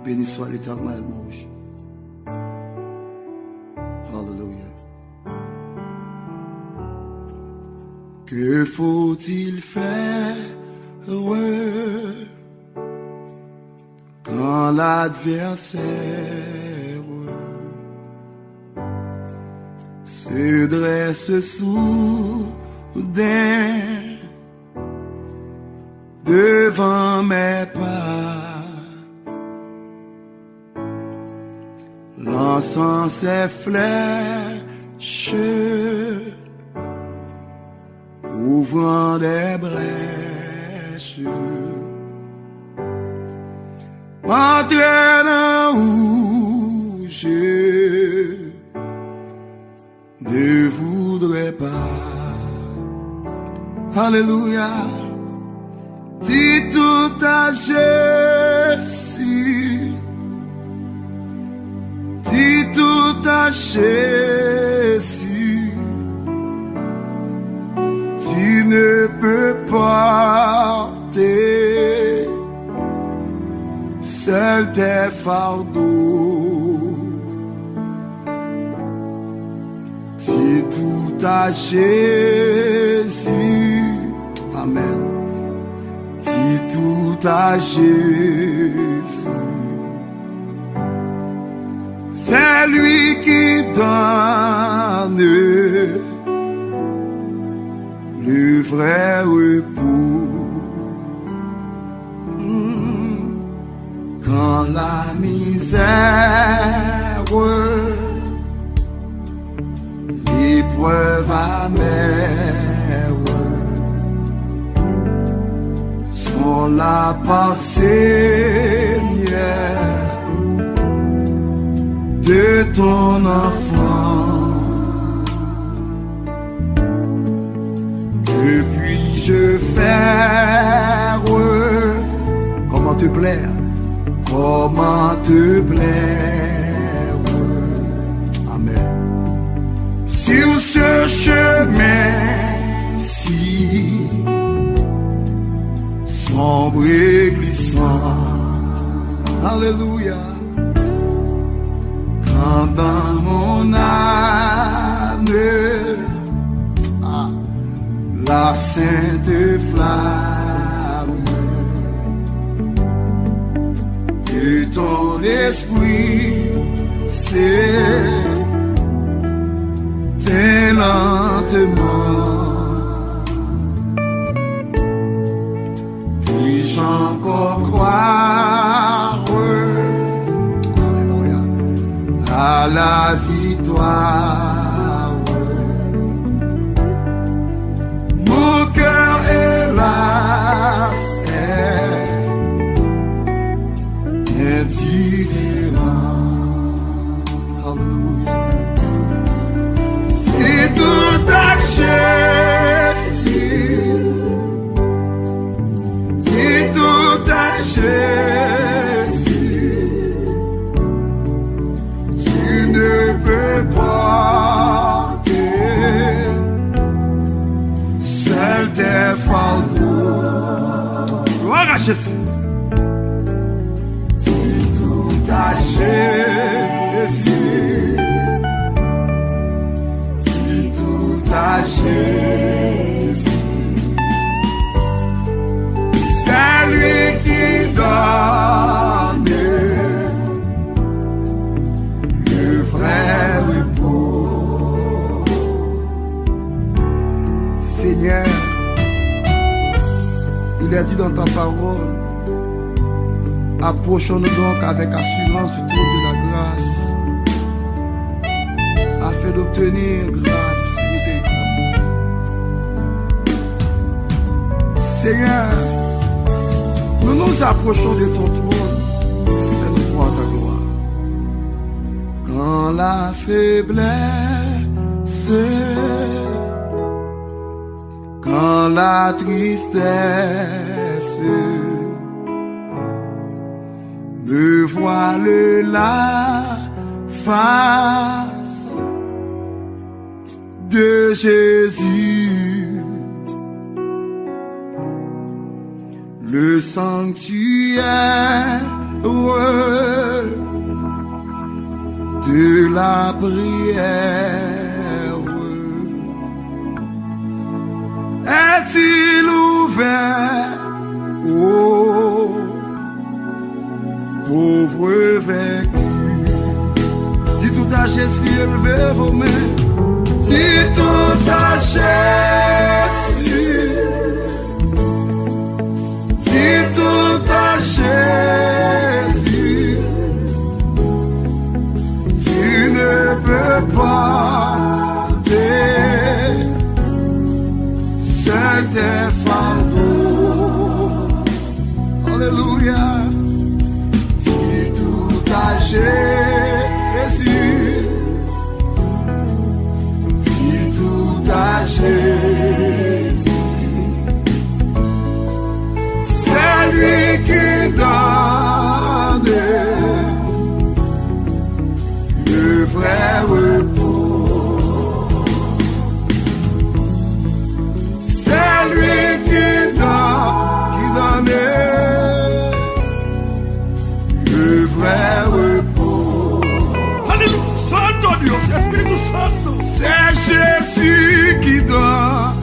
Béni soit l'Éternel, mon rocher. Alléluia. Que faut-il faire quand l'adversaire se dresse soudain devant mes pas, lançant ses flèches, ouvrant des brèches, m'entraînant où je ne voudrais pas. Alléluia. Dis tout à Jésus, dis tout à Jésus, tu ne peux porter seul tes fardeaux. Dis tout à Jésus, amen. Dis tout à Jésus, c'est lui qui donne le vrai repos. Quand la misère, l'épreuve amère sont là par Seigneur de ton enfant. Que puis-je faire? Comment te plaire? Comment te plaire? Amen. Sur ce chemin-ci, sombre et glissant, alléluia, quand dans mon âme la sainte flamme de ton esprit s'éteint lentement, puis-je encore croire à la victoire? Mon cœur hélas est indifférent. Alléluia. Et tout à Jésus, et tout à Jésus, tu ne peux porter seul tes fardeaux. Gloire à Jésus. C'est tout à Jésus, c'est tout à Jésus, c'est lui qui donne le vrai repos. Seigneur, il est dit dans ta parole, approchons-nous donc avec assurance du trône de la grâce, afin d'obtenir grâce et miséricorde. Seigneur, nous nous approchons de ton trône, fais-nous voir ta gloire. Quand la faiblesse, quand la tristesse me voile la face de Jésus, le sanctuaire de la prière. Est-il ouvert aux pauvres vaincus? Si tout a Jésus, élevez vos mains. Si tout a Jésus, si tout a Jésus, tu ne peux pas seul tes fardeaux. Alléluia. Si tout a Jésus, si tout a Jésus, c'est lui qui donne le vrai repos. C'est lui qui donne le vrai repos. Alléluia, Santo Dios, Espíritu Santo. C'est Jésus qui donne